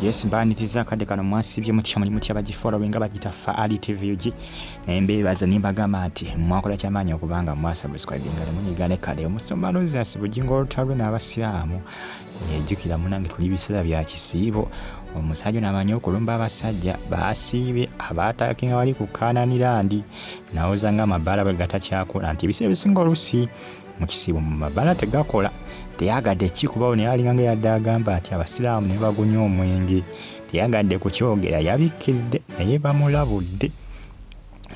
Yes, mbaniriza akadde kano mwasibye mutya mulimu kyabagifolowenga bagita Faali TVG naye mbeebaza nimbagamba nti mwakola kyamaanyi okubanga mwasubscribinga lemunyigane kale omusoma Roses Bugingo Olutalo n'Abasiraamu yejjukira munange tuli biseera bya kisiibo omusajja n'amanyi okulumba abasajja baasiibye abaataakinga bali ku Kanaanirandi nawoza nga amabaala bwe gatakyakola nti ebiseera ebisinga olusi mu kisiibo mu mabaala tegakola teyagadde kikubawo naye alinganga yadde agamba ati abasiraamu ne bagunya omwenge teyagadde kukyogera yabikkiridde naye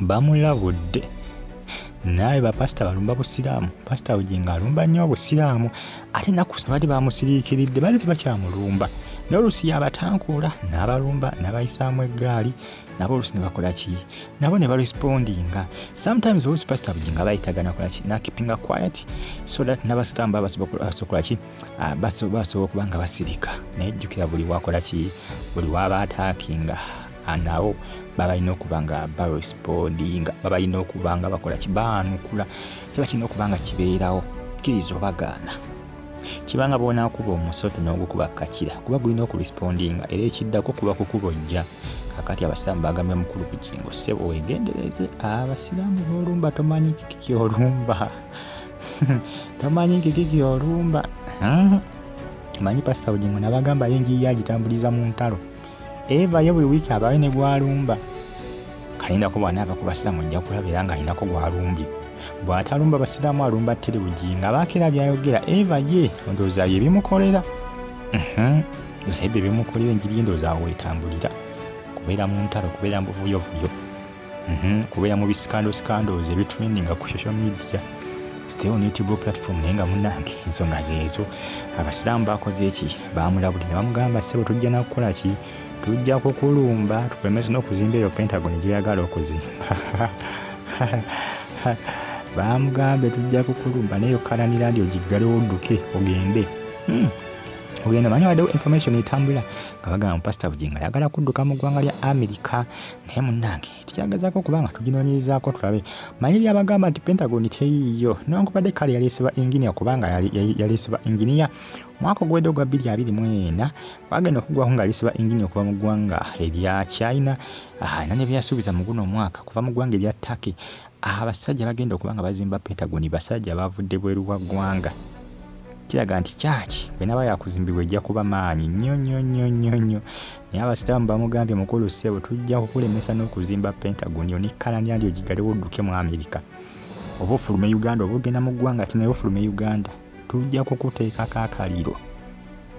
bamulabudde naye bapasita balumba busiraamu pasita Bugingo alumba nnyo obusiraamu ate nakusa bali bamusiriikiridde bali tebakyamulumba n'olusi yabatankuula n'abalumba n'abayisaamu eggaali nabo olusi ne bakola ki nabo ne barespondinga sometimes olusi pasita Bugingo abayitagana kola ki nakipinga quiet so that n'abasiraamu basobola ki basobola okuba nga basirika naye jjukira buli wakola ki buli wabaataakinga nabo babalina okuba nga barespondinga babalina okuba nga bakola ki baanukula kiba kirina okuba nga kibeerawo kkiriza obagaana kibanga bw'onaakuba omusota n'ogukuba kakira kuba gulina okurespondinga era ekiddako kuba kukubojja kakati abasiraamu bagambye mukulu Bugingo ssebo weegendereze abasiraamu b'olumba tomanyi kiki olumba tomanyi kiki olumba manyi pasita Bugingo nabagamba enjiri yagitambuliza mu ntalo eva ye buli wiiki abawe ne gwalumba kalindako bw'anaava ku basiraamu ojja kulabira nga alinako gwalumbye bw'atalumba basiraamu alumba tere Bugingo abaakera byayogera eva ye ndowooza bye bimukolera ndowooza ebyo bimukolera enjiri ndowooza awo etambulira kubeera mu ntalo kubeera mu buvuyovuyo kubeera mu bisikandoozi ebitrendinga ku social media still on YouTube platform naye nga munnange ensonga zeezo abasiraamu bakoze eki baamulabulira bamugamba ssebo tujja nakukola ki tujja kukulumba tukulemeze n'okuzimba eyo Pentagon gye yagala okuzimba bamugambe tujja kukulumba naye Kanaanirandi ogiggale odduke ogende ogenda manyi waddewo information etambula nga bagamba pasita Bugingo ayagala kudduka mu ggwanga lya America naye munnange tikyagazaako kubanga tuginoonyerezaako tulabe manyi lyabagamba nti Pentagon teyiiyo newankubadde kale yaleesebwa engineer kubanga yaleesebwa engineer mwaka ogwedde ogwa 2024 bagenda okuggwako nga yaleesebwa engineer okuva mu ggwanga erya China nane byasuubiza mu guno omwaka kuva mu ggwanga erya Turkey abasajja bagenda okuba nga bazimba Pentagon basajja bavudde bweru wa ggwanga kiraga nti kyaki bwenaaba yakuzimbibwa ejja kuba maanyi nnyo naye abasiraamu bamugambye mukulu ssebo tujja kukulemesa n'okuzimba Pentagon ne Kanaanirandi ogigalewo odduke mu America oba ofulume Uganda oba ogenda mu ggwanga ati naye ofulume Uganda tujja kukuteekako akaliro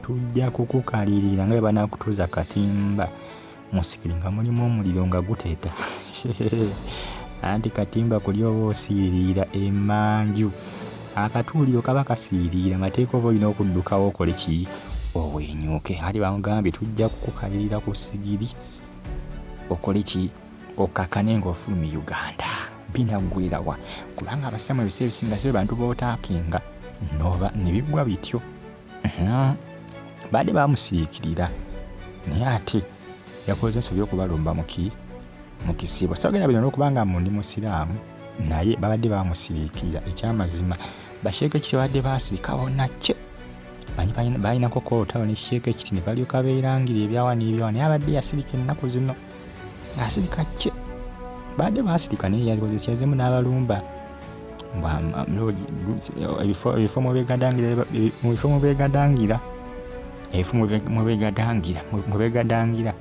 tujja kukukalirira nga bwe banaakutuuza katimba musikiri nga mulimu omuliro nga guteeta anti katimba kuli oba osiiriira emanju akatuuliro kaba kasiiriira mateeka oba olina okuddukawo okole ki obwenyuke ati bamugambye tujja kukukalirira ku sigiri okole ki okakane ng'ofulumya Uganda binaggwerawa kubanga abasiraamu ebiseera ebisinga sebe bantu bootaakinga noba ne biggwa bityo badde bamusiriikirira naye ate yakoze ensobi okubalumba mu kisiibo sogera bino n'okubanga mundi musiraamu naye babadde bamusiriikirira ekyamazima basheeke kiti babadde baasirika bonna kye manyi balinako kootabo ne kisheeke kiti ne balyoka beerangira ebyawa naye abadde yasirika ennaku zino ng'asirika kye badde baasirika naye yalikoze kyazemu n'abalumba ebifo mwe begadangira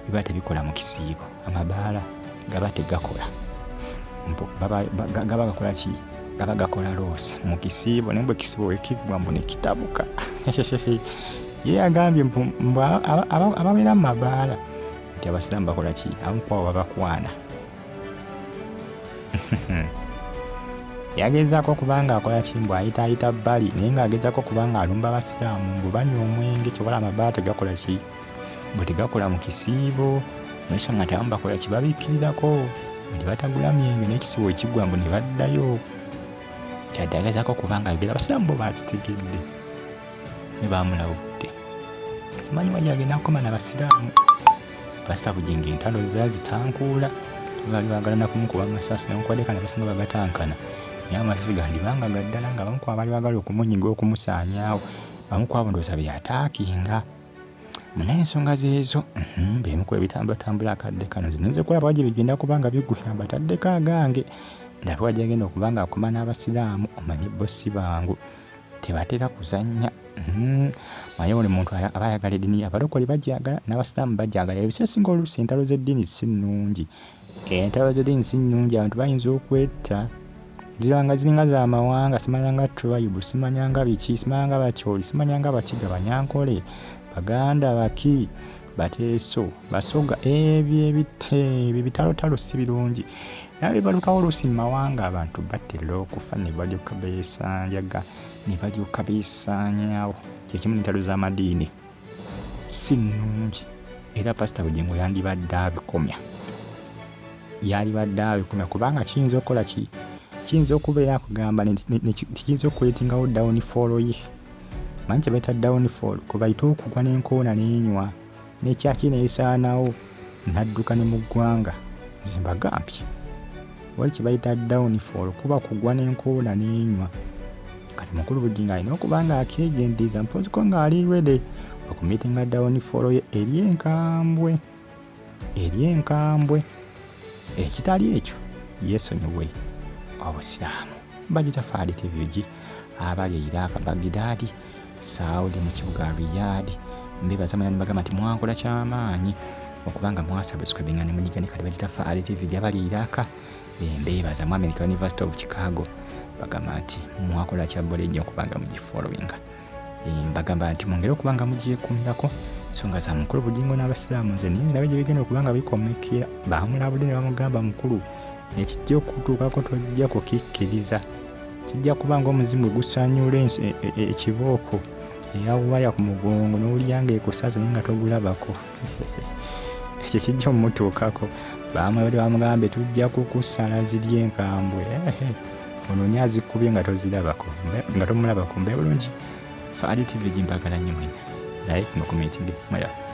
biba tebikola mu kisiibo amabaala gaba tegakola gaba gakola ki gaba gakola loosa mu kisiibo naye bwe kisiibo wekiggwa mbu ne kitabuka ye agambye mbu ababeera mu mabaala nti abasiraamu bakola ki abamukwabo babakwana yagezaako okubanga akola ki mbu ayitaayita bbali naye ng'agezaako okubanga alumba abasiraamu mbu banywa omwenge kyobola amabaala tegakola ki bwe tegakola mu kisiibo naye nga tebamu bakola ki babikkirirako ne batagula myenge n'ekisiibo ekiggwa mbu ne baddayo kyadde agezaako okubanga ayogera abasiraamu bo bakitegedde ne baamulabudde simanyi wali agenda kukoma n'abasiraamu pasita Bugingo entalo zazitankuula baali baagala nakumukuba amasasi newankubadde kana basinga bagatankana naye amasasi gandibanga gaddala nga bamukuba baali baagala okumunyiga okumusaanyaawo bamukwabo ndowooza byataakinga Munensonga zeezo beemu ku ebitambulatambula akadde kano zinze kulaba waje bigenda kubanga biguyamba taddeko agange ndabwa gyagenda okuba nga akoma n'abasiraamu omanyi bossi bangu tebatera kuzannya manyi buli muntu aba ayagala eddiini abalokole bajagala n'abasiraamu bajagala ebisesinga oluusi entalo z'eddiini si nnungi entalo z'eddiini si nnungi abantu bayinza okwetta zibanga ziringa za mawanga simanyanga tribe simanyanga biki simanyanga bakyoli simanyanga bakiga banyankole baganda baki bateeso basoga ebyo bitalotalo si birungi era bibalukawo oluusi mu mawanga abantu batera okufa ne balyoka beesanjaga ne balyoka beesaanyaawo kyekimu n'entalo z'amadiini si nnungi era pasita Bugingo yandibadde abikomya kubanga kiyinza okukola ki kiyinza okubeera kugamba kiyinza okwetingawo downfall ye manyi kye bayita downfall kubayita okugwa n'enkoona n'enywa n'ekyaki neesaanawo n'adduka ne mu ggwanga zimbagambye wali kye bayita downfall kuba kugwa n'enkoona n'enywa kati mukulu Bugingo alina okuba nga akeegendereza mpoziko ng'ali ready okumitinga downfall ye eri enkambwe ekitali ekyo yeesonyiwe obusiraamu bagita Faadi TV abali Iraq Baghdadi Saudi mu kibuga Riyadh mbebaza mwana bagamba nti mwakola kyamaanyi okubanga mwasubscribinga ne munyigane kati bagita Faadi TV abali Iraq mbebaza mu American University of Chicago bagamba nti mwakola kyabole nnyo okubanga mugifollowinga bagamba nti mwongere okubanga mugiyekumirako songa za mukulu Bugingo n'abasiraamu nze niye ndabe gye bigenda okubanga bikomekera bamulabudde ne bamugamba mukulu ekijja okutuukako tojja kukikkiriza kijja kuba ng'omuzimu gusanyula ekibooko eyawaya ku mugongo n'olyanga ekusaza naye nga togulabako ekyo kijja omutuukako bamulabudde bamugambe tujja kukusala ziri enkambwe onoonya azikubye nga tozirabako nga tomulabako mbe bulungi Faadi TV gimbagala nnyo mwena naye mukomekinge mwera